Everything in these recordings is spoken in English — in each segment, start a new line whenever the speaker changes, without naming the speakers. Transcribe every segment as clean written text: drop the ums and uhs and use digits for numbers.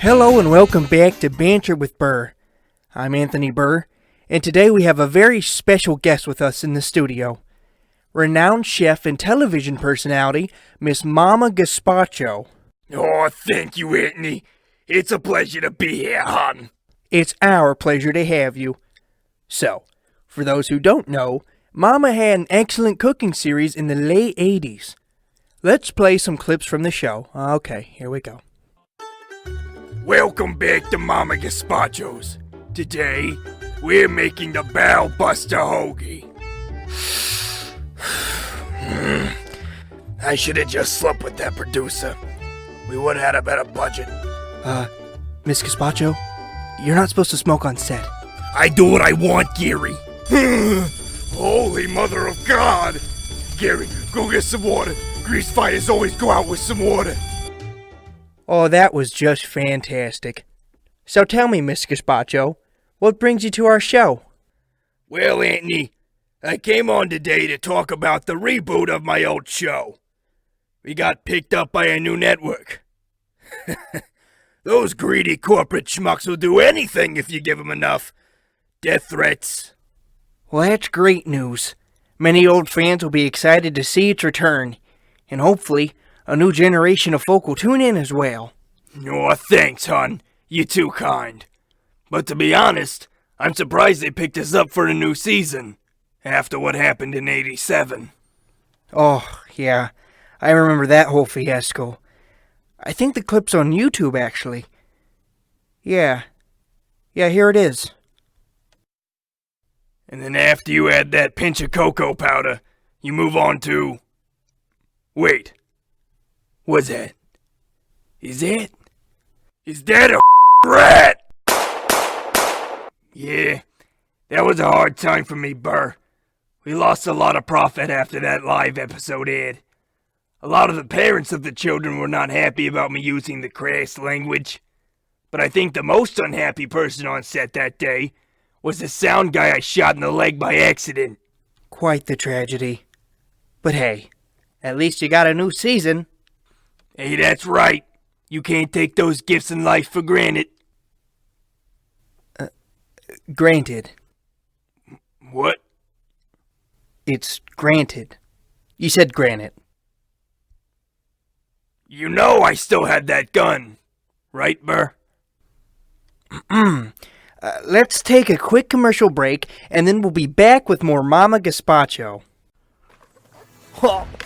Hello and welcome back to Banter with Burr. I'm Anthony Burr, and today we have a very special guest with us in the studio. Renowned chef and television personality, Miss Mama Gazpacho.
Oh, thank you, Anthony. It's a pleasure to be here, hon.
It's our pleasure to have you. So, for those who don't know, Mama had an excellent cooking series in the late 80s. Let's play some clips from the show. Okay, here we go.
Welcome back to Mama Gazpacho's. Today, we're making the Barrel Buster Hoagie. I should have just slept with that producer. We would have had a better budget.
Miss Gazpacho, you're not supposed to smoke on set.
I do what I want, Gary. Holy Mother of God! Gary, go get some water. Grease fires always go out with some water.
Oh, that was just fantastic. So tell me, Miss Gazpacho, what brings you to our show?
Well, Anthony, I came on today to talk about the reboot of my old show. We got picked up by a new network. Those greedy corporate schmucks will do anything if you give them enough. Death threats.
Well, that's great news. Many old fans will be excited to see its return, and hopefully a new generation of folk will tune in as well.
Oh, thanks, hon. You're too kind. But to be honest, I'm surprised they picked us up for a new season, after what happened in '87.
Oh, yeah. I remember that whole fiasco. I think the clip's on YouTube, actually. Yeah, here it is.
And then after you add that pinch of cocoa powder, you move on to... Wait. What's that? Is that a rat? Yeah, that was a hard time for me, Burr. We lost a lot of profit after that live episode aired. A lot of the parents of the children were not happy about me using the crass language. But I think the most unhappy person on set that day was the sound guy I shot in the leg by accident.
Quite the tragedy. But hey, at least you got a new season.
Hey, that's right. You can't take those gifts in life for granted.
Granted.
What?
It's granted. You said granted.
You know I still had that gun. Right, Burr?
Let's take a quick commercial break, and then we'll be back with more Mama Gazpacho.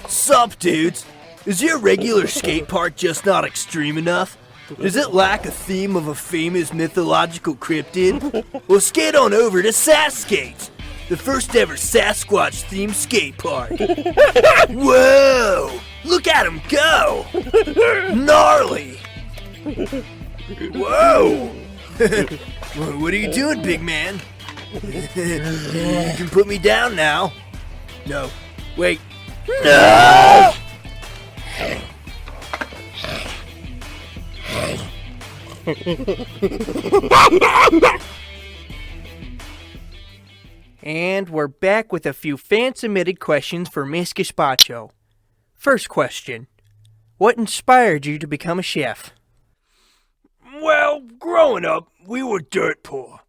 Sup, dudes? Is your regular skate park just not extreme enough? Does it lack a theme of a famous mythological cryptid? Well, skate on over to Saskate, the first ever Sasquatch-themed skate park. Whoa! Look at him go! Gnarly! Whoa! What are you doing, big man? You can put me down now. No. Wait. No!
And we're back with a few fan-submitted questions for Miss Gazpacho. First question. What inspired you to become a chef?
Well, growing up, we were dirt poor.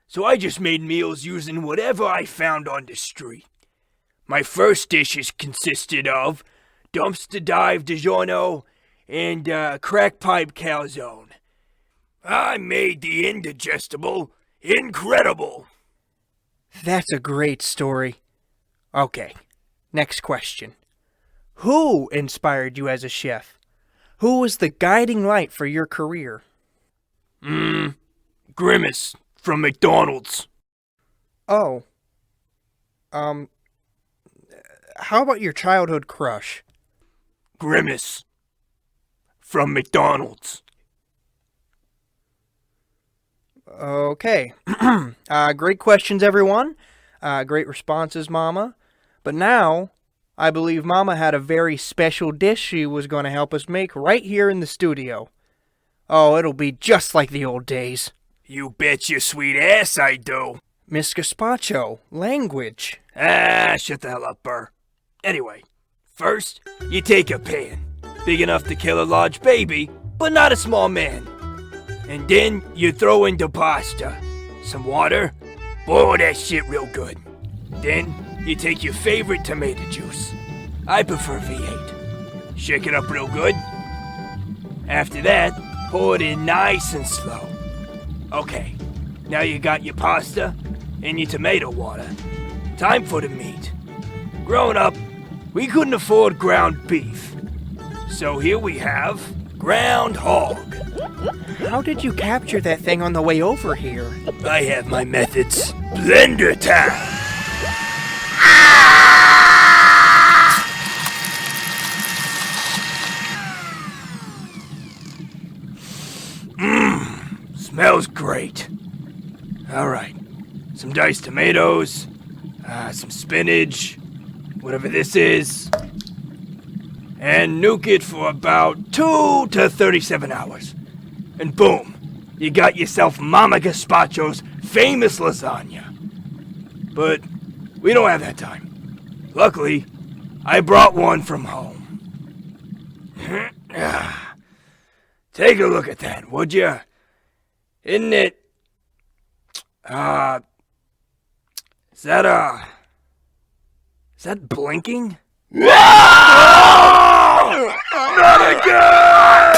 So I just made meals using whatever I found on the street. My first dishes consisted of dumpster dive DiGiorno and crack pipe calzone. I made the indigestible incredible.
That's a great story. Okay, next question. Who inspired you as a chef? Who was the guiding light for your career?
Grimace from McDonald's.
Oh. How about your childhood crush?
Grimace from McDonald's.
Okay. Great questions, everyone. Great responses, Mama. But now, I believe Mama had a very special dish she was going to help us make right here in the studio. Oh, it'll be just like the old days.
You bet your sweet ass I do.
Miss Gazpacho, language.
Shut the hell up, Burr. Anyway, first, you take a pan. Big enough to kill a large baby, but not a small man. And then you throw in the pasta, some water, boil that shit real good. Then you take your favorite tomato juice. I prefer V8. Shake it up real good. After that, pour it in nice and slow. Okay, now you got your pasta and your tomato water. Time for the meat. Growing up, we couldn't afford ground beef. So here we have ground hog.
How did you capture that thing on the way over here?
I have my methods. Blender time! Smells great. Alright, some diced tomatoes, some spinach, whatever this is, and nuke it for about 2 to 37 hours. And boom, you got yourself Mama Gazpacho's famous lasagna. But we don't have that time. Luckily, I brought one from home. Take a look at that, would ya? Isn't it... Is that blinking? Not again!